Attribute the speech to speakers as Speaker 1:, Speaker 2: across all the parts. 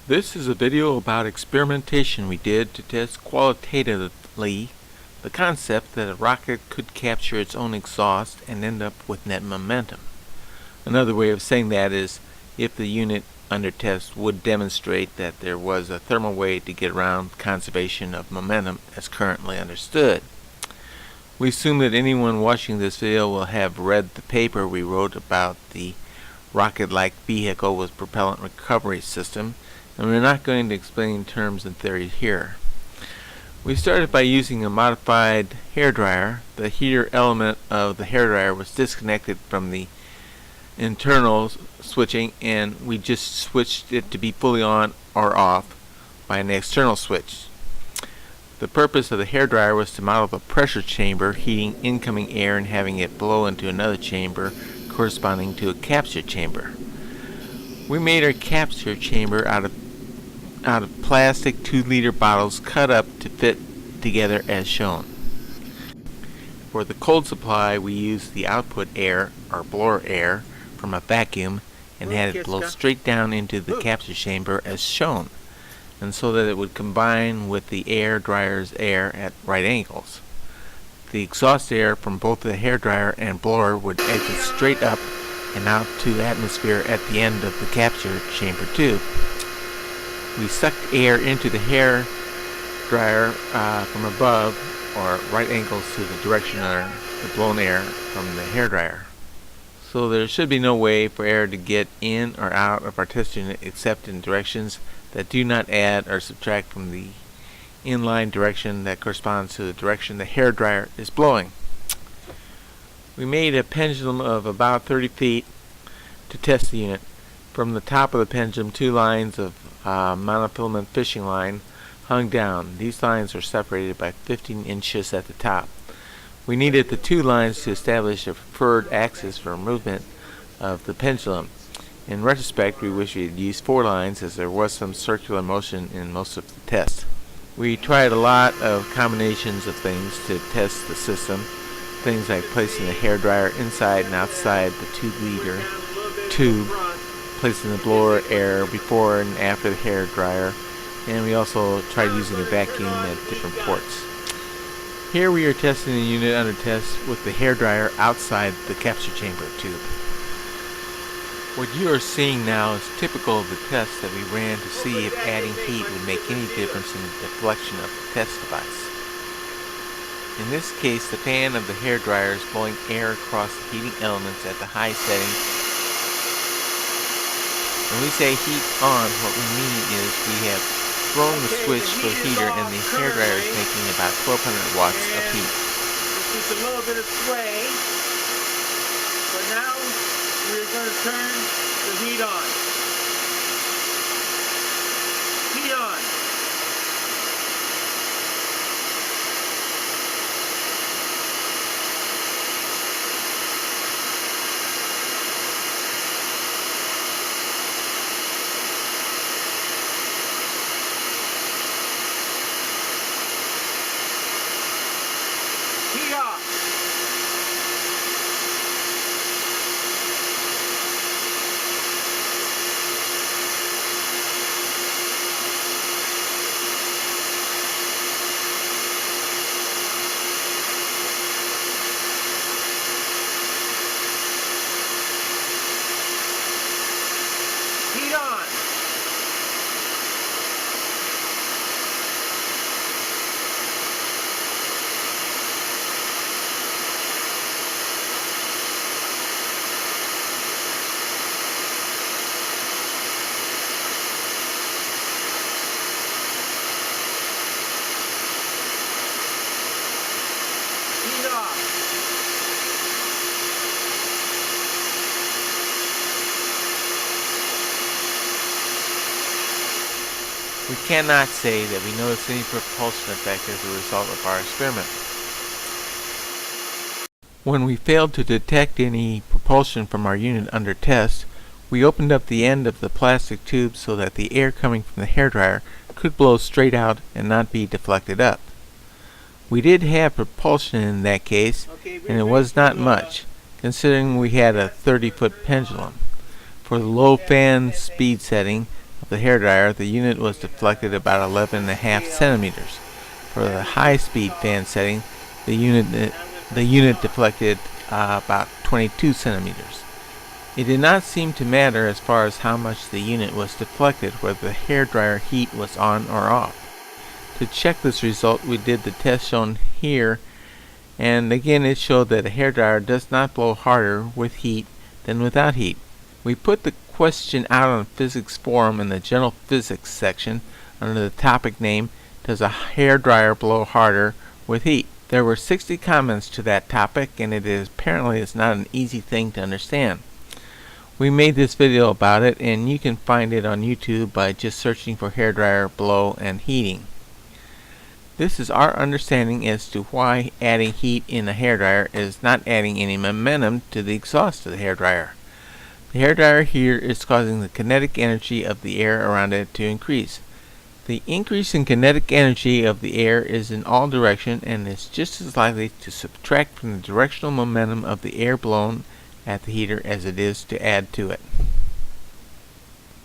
Speaker 1: This is a video about experimentation we did to test qualitatively the concept that a rocket could capture its own exhaust and end up with net momentum. Another way of saying that is if the unit under test would demonstrate that there was a thermal way to get around conservation of momentum as currently understood. We assume that anyone watching this video will have read the paper we wrote about the rocket-like vehicle with propellant recovery system, and we're not going to explain terms and theory here. We started by using a modified hairdryer. The heater element of the hairdryer was disconnected from the internal switching, and we just switched it to be fully on or off by an external switch. The purpose of the hairdryer was to model the pressure chamber, heating incoming air and having it blow into another chamber corresponding to a capture chamber. We made our capture chamber out of plastic 2-liter bottles cut up to fit together as shown. For the cold supply, we used the output air, or blower air, from a vacuum and had it blow straight down into the capture chamber as shown, and so that it would combine with the air dryer's air at right angles. The exhaust air from both the hairdryer and blower would exit straight up and out to the atmosphere at the end of the capture chamber tube. We sucked air into the hair dryer from above, or right angles to the direction of the blown air from the hair dryer. So there should be no way for air to get in or out of our test unit except in directions that do not add or subtract from the inline direction that corresponds to the direction the hair dryer is blowing. We made a pendulum of about 30 feet to test the unit. From the top of the pendulum, 2 lines of monofilament fishing line hung down. These lines are separated by 15 inches at the top. We needed the 2 lines to establish a preferred axis for movement of the pendulum. In retrospect, we wish we had used 4 lines, as there was some circular motion in most of the test. We tried a lot of combinations of things to test the system. Things like placing the hair dryer inside and outside the 2-liter tube, placing the blower air before and after the hair dryer, and we also tried using a vacuum at different ports. Here we are testing the unit under test with the hair dryer outside the capture chamber tube. What you are seeing now is typical of the test that we ran to see if adding heat would make any difference in the deflection of the test device. In this case, the fan of the hair dryer is blowing air across the heating elements at the high setting. When we say heat on, what we mean is we have thrown the switch for the heater and the hair dryer is making about 1200 watts of heat.
Speaker 2: Just a little bit of sway, but now we're going to turn the heat on. Heat on. Heat off. Heat on. Heat off.
Speaker 1: We cannot say that we noticed any propulsion effect as a result of our experiment. When we failed to detect any propulsion from our unit under test, we opened up the end of the plastic tube so that the air coming from the hairdryer could blow straight out and not be deflected up. We did have propulsion in that case, and it was not much, considering we had a 30-foot pendulum. For the low fan speed setting, of the hairdryer, the unit was deflected about 11.5 centimeters. For the high-speed fan setting, the unit deflected about 22 centimeters. It did not seem to matter as far as how much the unit was deflected, whether the hairdryer heat was on or off. To check this result, we did the test shown here, and again it showed that a hairdryer does not blow harder with heat than without heat. We put the question out on Physics Forum in the General Physics section under the topic name, "Does a hairdryer blow harder with heat?" There were 60 comments to that topic, and it is apparently not an easy thing to understand. We made this video about it, and you can find it on YouTube by just searching for hairdryer blow and heating. This is our understanding as to why adding heat in a hairdryer is not adding any momentum to the exhaust of the hairdryer. The hairdryer here is causing the kinetic energy of the air around it to increase. The increase in kinetic energy of the air is in all directions and is just as likely to subtract from the directional momentum of the air blown at the heater as it is to add to it.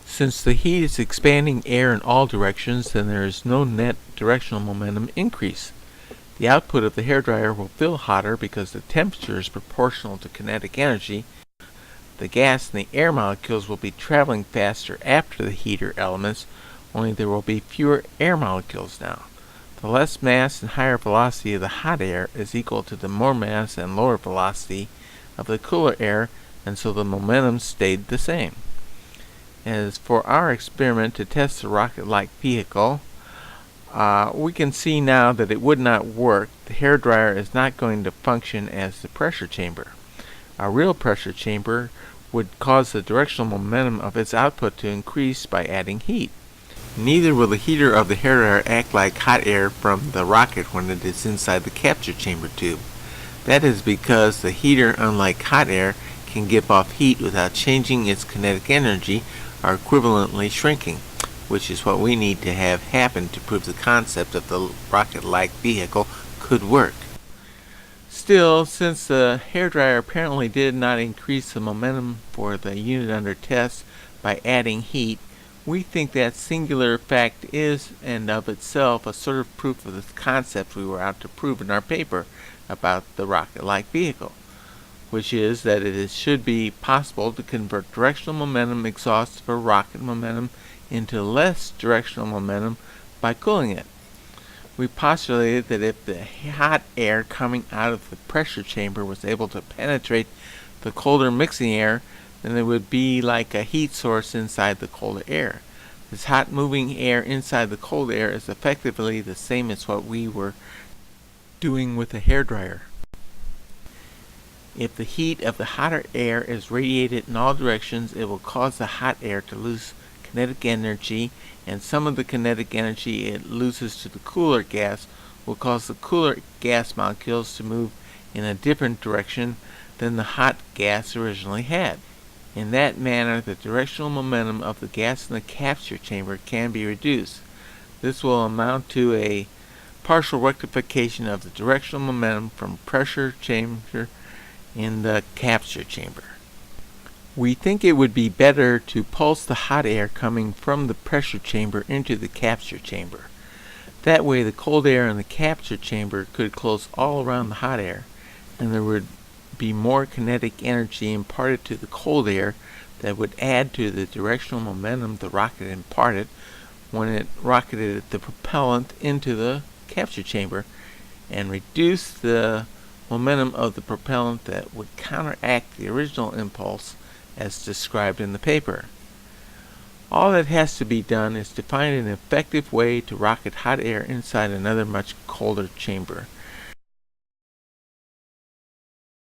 Speaker 1: Since the heat is expanding air in all directions, then there is no net directional momentum increase. The output of the hairdryer will feel hotter because the temperature is proportional to kinetic energy. The gas and the air molecules will be traveling faster after the heater elements, only there will be fewer air molecules now. The less mass and higher velocity of the hot air is equal to the more mass and lower velocity of the cooler air, and so the momentum stayed the same. As for our experiment to test the rocket-like vehicle, we can see now that it would not work. The hairdryer is not going to function as the pressure chamber. A real pressure chamber would cause the directional momentum of its output to increase by adding heat. Neither will the heater of the hairdryer act like hot air from the rocket when it is inside the capture chamber tube. That is because the heater, unlike hot air, can give off heat without changing its kinetic energy or equivalently shrinking, which is what we need to have happen to prove the concept of the rocket-like vehicle could work. Still, since the hairdryer apparently did not increase the momentum for the unit under test by adding heat, we think that singular fact is, and of itself, a sort of proof of the concept we were out to prove in our paper about the rocket-like vehicle, which is that it should be possible to convert directional momentum exhaust for rocket momentum into less directional momentum by cooling it. We postulated that if the hot air coming out of the pressure chamber was able to penetrate the colder mixing air, then it would be like a heat source inside the colder air. This hot moving air inside the cold air is effectively the same as what we were doing with the hairdryer. If the heat of the hotter air is radiated in all directions, it will cause the hot air to lose kinetic energy, and some of the kinetic energy it loses to the cooler gas will cause the cooler gas molecules to move in a different direction than the hot gas originally had. In that manner, the directional momentum of the gas in the capture chamber can be reduced. This will amount to a partial rectification of the directional momentum from pressure chamber in the capture chamber. We think it would be better to pulse the hot air coming from the pressure chamber into the capture chamber. That way the cold air in the capture chamber could close all around the hot air, and there would be more kinetic energy imparted to the cold air that would add to the directional momentum the rocket imparted when it rocketed the propellant into the capture chamber, and reduce the momentum of the propellant that would counteract the original impulse as described in the paper. All that has to be done is to find an effective way to rocket hot air inside another much colder chamber.